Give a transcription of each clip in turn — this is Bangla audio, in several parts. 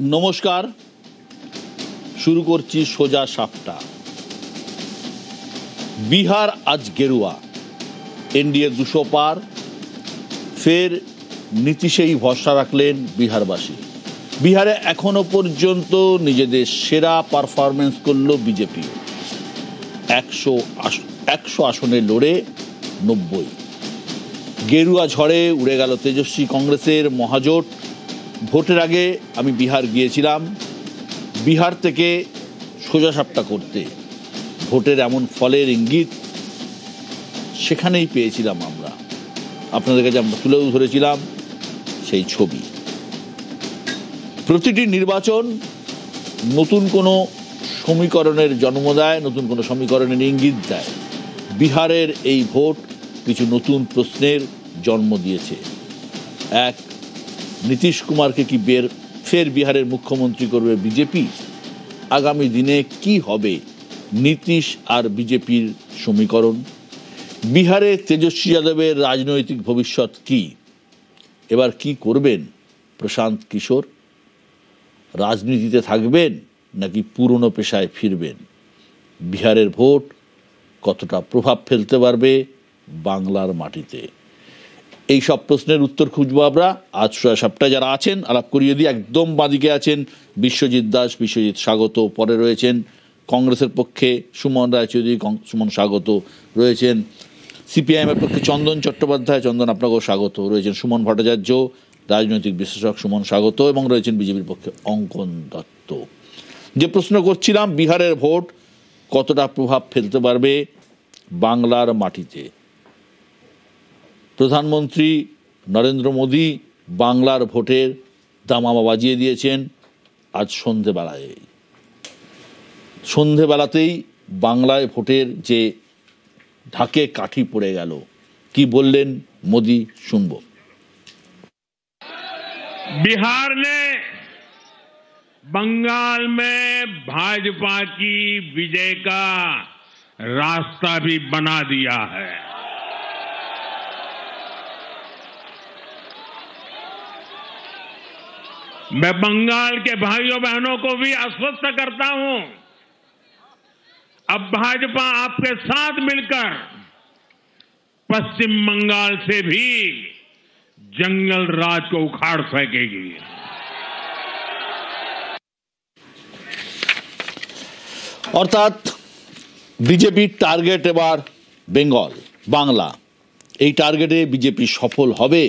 নমস্কার, শুরু করছি সোজা সাপটা। বিহার আজ গেরুয়া, এনডিএ 200 পার, ফের নীতিশেই ভরসা রাখলেন বিহারবাসী। বিহারে এখনো পর্যন্ত নিজেদের সেরা পারফরমেন্স করল বিজেপি। 100 আসনে লড়ে 90। গেরুয়া ঝড়ে উড়ে গেল তেজস্বী কংগ্রেসের মহাজোট। ভোটের আগে আমি বিহার গিয়েছিলাম, বিহার থেকে সোজা সাপটা করতে। ভোটের এমন ফলের ইঙ্গিত সেখানেই পেয়েছিলাম আমরা, আপনাদের কাছে আমরা তুলেও ধরেছিলাম সেই ছবি। প্রতিটি নির্বাচন নতুন কোনো সমীকরণের জন্ম দেয়, নতুন কোনো সমীকরণের ইঙ্গিত দেয়। বিহারের এই ভোট কিছু নতুন প্রশ্নের জন্ম দিয়েছে। এক, নীতিশ কুমারকে কি ফের বিহারের মুখ্যমন্ত্রী করবে বিজেপি? আগামী দিনে কি হবে নীতিশ আর বিজেপির সমীকরণ? বিহারে তেজস্বী যাদবের রাজনৈতিক ভবিষ্যৎ কি? এবার কি করবেন প্রশান্ত কিশোর? রাজনীতিতে থাকবেন নাকি পুরনো পেশায় ফিরবেন? বিহারের ভোট কতটা প্রভাব ফেলতে পারবে বাংলার মাটিতে? এই সব প্রশ্নের উত্তর খুঁজবো আমরা আজ সোজা সাপটা। যারা আছেন আলাপ করিয়ে দিই। একদম বাঁদিকে আছেন বিশ্বজিৎ দাস। বিশ্বজিৎ, স্বাগত। পরে রয়েছেন কংগ্রেসের পক্ষে সুমন রায়চৌধুরী। সুমন, স্বাগত। রয়েছেন সিপিআইএমের পক্ষে চন্দন চট্টোপাধ্যায়। চন্দন, আপনাকেও স্বাগত। রয়েছেন সুমন ভট্টাচার্য, রাজনৈতিক বিশ্লেষক। সুমন, স্বাগত। এবং রয়েছেন বিজেপির পক্ষে অঙ্কন দত্ত। যে প্রশ্ন করছিলাম, বিহারের ভোট কতটা প্রভাব ফেলতে পারবে বাংলার মাটিতে? প্রধানমন্ত্রী নরেন্দ্র মোদী বাংলার ভোটের দামামা বাজিয়ে দিয়েছেন আজ সন্ধেবেলাতেই বাংলায় ভোটের যে ঢাকে কাঠি পড়ে গেল। কি বললেন মোদী, শুনবো। बिहार ने बंगाल में भाजपा की विजय का रास्ता भी बना दिया है। मैं बंगाल के भाइयों बहनों को भी आश्वस्त करता हूं, अब भाजपा आपके साथ मिलकर पश्चिम बंगाल से भी जंगल राज को उखाड़ फेंकेगी। অর্থাৎ বিজেপির টার্গেট এবার বেঙ্গল, বাংলা। এই টার্গেটে বিজেপি সফল হবে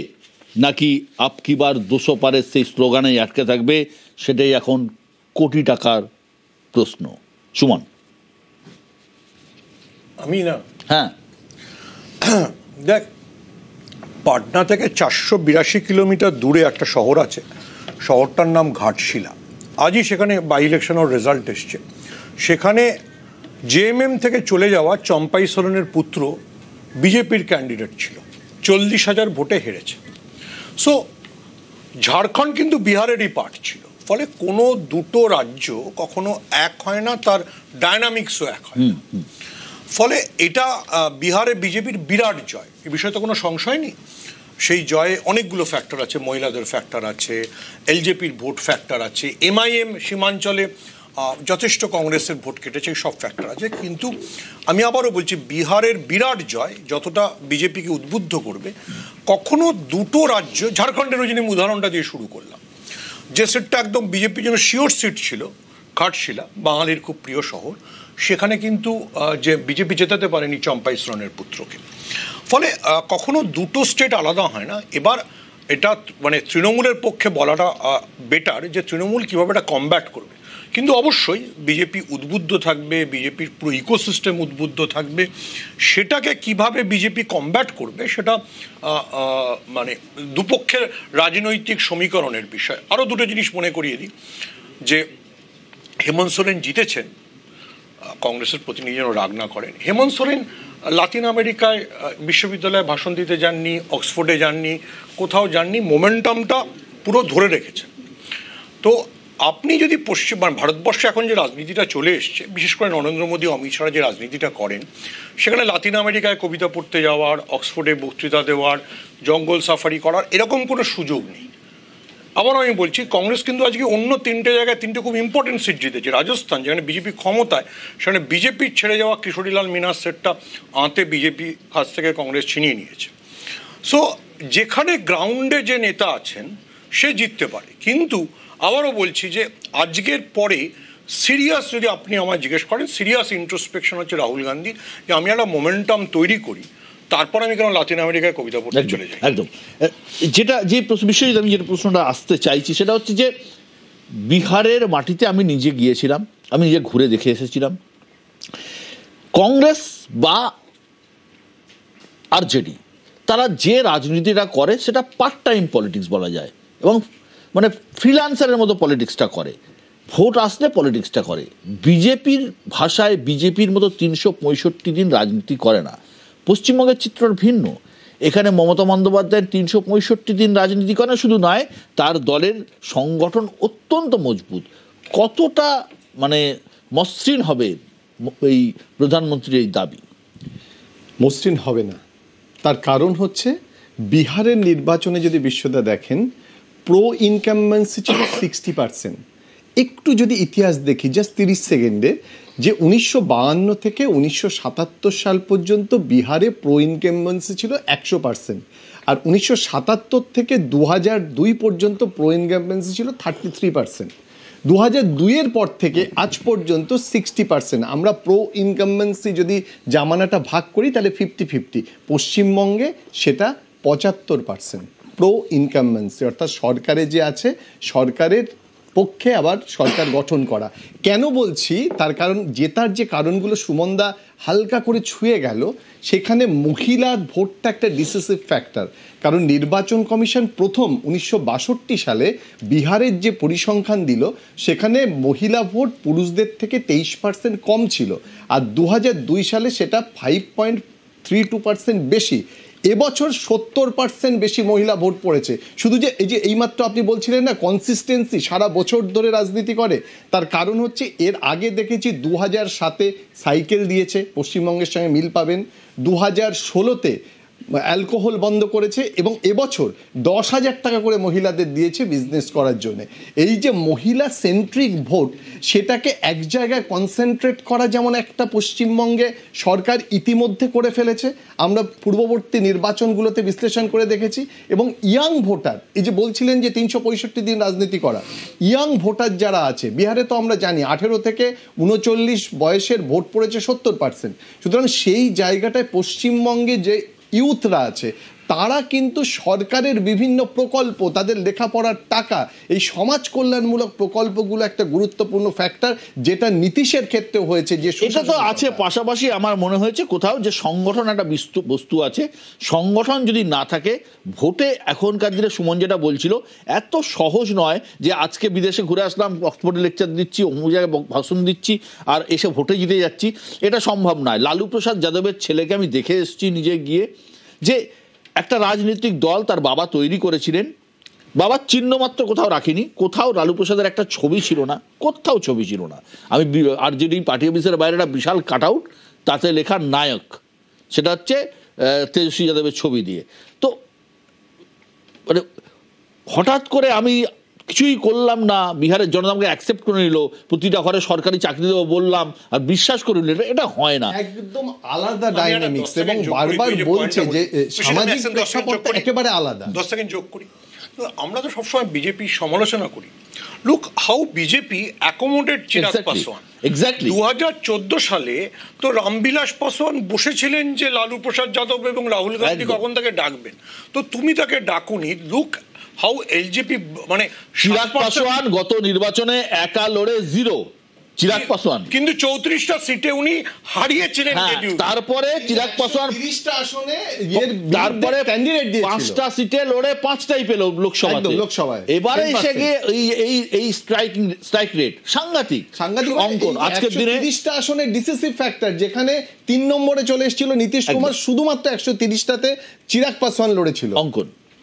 নাকি আপকি বার 200 পারের সেই স্লোগানেই আটকে থাকবে, সেটাই এখন কোটি টাকার প্রশ্ন। সুমন। আমি না, হ্যাঁ, দেখ, পাটনা থেকে 482 কিলোমিটার দূরে একটা শহর আছে, শহরটার নাম ঘাটশিলা। আজই সেখানে বাই ইলেকশনের রেজাল্ট এসছে। সেখানে জেএমএম থেকে চলে যাওয়া চম্পাই সোরেনের পুত্র বিজেপির ক্যান্ডিডেট ছিল, 40,000 ভোটে হেরেছে। সো ঝাড়খণ্ড কিন্তু বিহারেরই পার্ট ছিল, ফলে কোনো দুটো রাজ্য কখনো এক হয় না, তার ডায়নামিক্সও এক হয় না। ফলে এটা বিহারে বিজেপির বিরাট জয়, এ বিষয়ে তো কোনো সংশয় নেই। সেই জয়ে অনেকগুলো ফ্যাক্টর আছে, মহিলাদের ফ্যাক্টর আছে, এলজেপির ভোট ফ্যাক্টর আছে, এমআইএম সীমাঞ্চলে যথেষ্ট কংগ্রেসের ভোট কেটেছে, সব ফ্যাক্টর আছে। কিন্তু আমি আবারও বলছি, বিহারের বিরাট জয় যতটা বিজেপিকে উদ্বুদ্ধ করবে, কখনো দুটো রাজ্য, ঝাড়খণ্ডের ওই জন্য উদাহরণটা দিয়ে শুরু করলাম, যে সিটটা একদম বিজেপির জন্য শিওর সিট ছিল, ঘাটশিলা, বাঙালির খুব প্রিয় শহর, সেখানে কিন্তু যে বিজেপি জেতাতে পারেনি চম্পাই সোরেনের পুত্রকে। ফলে কখনো দুটো স্টেট আলাদা হয় না। এবার এটা মানে তৃণমূলের পক্ষে বলাটা বেটার যে তৃণমূল কীভাবে এটা কমব্যাট করবে। কিন্তু অবশ্যই বিজেপি উদ্বুদ্ধ থাকবে, বিজেপির পুরো ইকোসিস্টেম উদ্বুদ্ধ থাকবে। সেটাকে কিভাবে বিজেপি কমব্যাট করবে সেটা মানে দুপক্ষের রাজনৈতিক সমীকরণের বিষয়। আরও দুটো জিনিস মনে করিয়ে দিই, যে হেমন্ত সোরেন জিতেছেন, কংগ্রেসের প্রতিনিধি যেন রাগ না করেন। হেমন্ত সোরেন লাতিন আমেরিকায় বিশ্ববিদ্যালয়ে ভাষণ দিতে যাননি, অক্সফোর্ডে যাননি, কোথাও যাননি, মোমেন্টামটা পুরো ধরে রেখেছেন। তো আপনি যদি ভারতবর্ষে এখন যে রাজনীতিটা চলে এসছে, বিশেষ করে নরেন্দ্র মোদী, অমিত শাহ যে রাজনীতিটা করেন, সেখানে লাতিন আমেরিকায় কবিতা পড়তে যাওয়ার, অক্সফোর্ডে বক্তৃতা দেওয়ার, জঙ্গল সাফারি করার এরকম কোনো সুযোগ নেই। আবার আমি বলছি কংগ্রেস কিন্তু আজকে অন্য তিনটে জায়গায় তিনটে খুব ইম্পর্টেন্ট সিট জিতেছে। রাজস্থান যেখানে বিজেপি ক্ষমতায়, সেখানে বিজেপির ছেড়ে যাওয়া কিশোরীলাল মিনার সেটটা আঁতে বিজেপি কাছ থেকে কংগ্রেস ছিনিয়ে নিয়েছে। সো যেখানে গ্রাউন্ডে যে নেতা আছেন সে জিততে পারে, কিন্তু আবারও বলছি যে আজকের পরে সিরিয়াস, যদি আপনি আমায় জিজ্ঞেস করেন, সিরিয়াস ইন্ট্রোস্পেকশন হচ্ছে রাহুল গান্ধী, যে আমি একটা মোমেন্টাম তৈরি করি, তারপর আমি কেন লাতিন আমেরিকায় কবিতা পড়তে চলে যাই। একদম যে বিষয়ে আমি যেটা প্রশ্নটা আসতে চাইছি সেটা হচ্ছে যে বিহারের মাটিতে আমি নিজে গিয়েছিলাম, আমি নিজে ঘুরে দেখে এসেছিলাম। কংগ্রেস বা আরজেডি তারা যে রাজনীতিটা করে সেটা পার্ট টাইম পলিটিক্স বলা যায়, এবং মানে ফ্রিল্যান্সারের মতো পলিটিক্সটা করে, ভোট আসলে পলিটিক্সটা করে। বিজেপির ভাষায় বিজেপির মতো 365 দিন রাজনীতি করে না। পশ্চিমবঙ্গের চিত্র ভিন্ন। এখানে মমতা বন্দ্যোপাধ্যায় 365 দিন রাজনীতি করে, শুধু নয় তার দলের সংগঠন অত্যন্ত মজবুত। কতটা মানে মসৃণ হবে এই প্রধানমন্ত্রীর এই দাবি? মসৃণ হবে না। তার কারণ হচ্ছে বিহারের নির্বাচনে যদি বিশ্বদা দেখেন, প্রো ইনকামবেন্সি ছিল 60%। একটু যদি ইতিহাস দেখি জাস্ট 30 সেকেন্ডে, যে 1952 থেকে 1977 সাল পর্যন্ত বিহারে প্রো ইনকামবেন্সি ছিল 100%, আর 1977 থেকে 2002 পর্যন্ত প্রো ইনকামবেন্সি ছিল 33%। 2002-এর পর থেকে আজ পর্যন্ত 60%। আমরা প্রো ইনকামবেন্সি যদি জামানাটা ভাগ করি তাহলে 50-50। পশ্চিমবঙ্গে সেটা 75% প্রো ইনকামবেন্সি, অর্থাৎ সরকারে যে আছে সরকারের পক্ষে আবার সরকার গঠন করা। কেন বলছি তার কারণ, জেতার যে কারণগুলো সুমনদা হালকা করে ছুঁয়ে গেল, সেখানে মহিলা ভোটটা একটা ডিসিসিভ ফ্যাক্টর। কারণ নির্বাচন কমিশন প্রথম 1962 সালে বিহারের যে পরিসংখ্যান দিল, সেখানে মহিলা ভোট পুরুষদের থেকে 23% কম ছিল, আর 2002 সালে সেটা 5.32% বেশি। এবছর 70% বেশি মহিলা ভোট পড়েছে। শুধু যে এইমাত্র আপনি বলছিলেন না কনসিস্টেন্সি সারা বছর ধরে রাজনীতি করে, তার কারণ হচ্ছে এর আগে দেখেছি 2007-এ সাইকেল দিয়েছে, পশ্চিমবঙ্গের সঙ্গে মিল পাবেন। 2016-তে অ্যালকোহল বন্ধ করেছে, এবং এবছর 10,000 টাকা করে মহিলাদের দিয়েছে বিজনেস করার জন্য। এই যে মহিলা সেন্ট্রিক ভোট, সেটাকে এক জায়গায় কনসেন্ট্রেট করা যেমন একটা পশ্চিমবঙ্গে সরকার ইতিমধ্যে করে ফেলেছে, আমরা পূর্ববর্তী নির্বাচনগুলোতে বিশ্লেষণ করে দেখেছি। এবং ইয়াং ভোটার, এই যে বলছিলেন যে 365 দিন রাজনীতি করা, ইয়াং ভোটার যারা আছে বিহারে, তো আমরা জানি 18 থেকে 39 বয়সের ভোট পড়েছে 70%। সুতরাং সেই জায়গাটায় পশ্চিমবঙ্গে যে ইউথরা আছে তারা কিন্তু সরকারের বিভিন্ন প্রকল্প, তাদের লেখাপড়ার টাকা, এই সমাজ কল্যাণমূলক প্রকল্পগুলো একটা গুরুত্বপূর্ণ ফ্যাক্টর, যেটা নীতিশের ক্ষেত্রে হয়েছে। যে এটা তো আছে, পাশাপাশি আমার মনে হয়েছে কোথাও যে সংগঠন একটা বস্তু আছে, সংগঠন যদি না থাকে ভোটে, এখনকার দিনে সুমন যেটা বলছিল, এত সহজ নয় যে আজকে বিদেশে ঘুরে আসলাম, অক্সফোর্ডে লেকচার দিচ্ছি, অমুক জায়গায় ভাষণ দিচ্ছি, আর এসে ভোটে জিতে যাচ্ছি, এটা সম্ভব নয়। লালু প্রসাদ যাদবের ছেলেকে আমি দেখে এসেছি নিজে গিয়ে, যে একটা রাজনৈতিক দল তার বাবা তৈরি করেছিলেন, বাবার চিহ্ন মাত্র কোথাও রাখিনি, কোথাও লালু প্রসাদের একটা ছবি ছিল না, কোথাও ছবি ছিল না। আমি আরজেডি পার্টি অফিসের বাইরে একটা বিশাল কাট আউট, তাতে লেখা নায়ক, সেটা হচ্ছে তেজস্বী যাদবের ছবি দিয়ে। তো মানে হঠাৎ করে আমি কিছুই করলাম না, বিহারের জনতা আমাকে অ্যাকসেপ্ট করে নিল, প্রতিটা ঘরে সরকারি চাকরি দেবো বললাম, আর বিশ্বাস করে নিল, এটা হয় না। একদম আলাদা ডাইনামিক্স, এবং বারবার বলছে যে সামাজিক প্রেক্ষাপট একেবারে আলাদা। 10 সেকেন্ড যোগ করি। আমরা তো সবসময় বিজেপির সমালোচনা করি, look how BJP accommodate Chirag Paswan. Exactly 2014 সালে তো রামবিলাস পাসওয়ান বসেছিলেন যে লালু প্রসাদ যাদব এবং রাহুল গান্ধী কখন তাকে ডাকবেন, তো তুমি তাকে ডাকুনি। লুক হাউ এলজেপি, মানে চিরাগ পাসওয়ান গত নির্বাচনে একা লড়ে 0, চিরাগ পাসওয়ান, কিন্তু 34টা সিটে উনি হারিয়েছিলেন। তারপরে চিরাগ পাসওয়ান 30টা আসনে, তারপরে ক্যান্ডিডেট দিয়ে 5টা সিটে লড়ে 5টাই পেল লোকসভায়। এবারে এসে গিয়ে এই স্ট্রাইক রেট সাংঘাতিক অঙ্কন। আজকের দিনে 30টা আসনে ডিসিসিভ ফ্যাক্টর, যেখানে 3 নম্বরে চলে এসেছিল নীতিশ কুমার, শুধুমাত্র 130টাতে চিরাগ পাসওয়ান লড়েছিল। অঙ্কন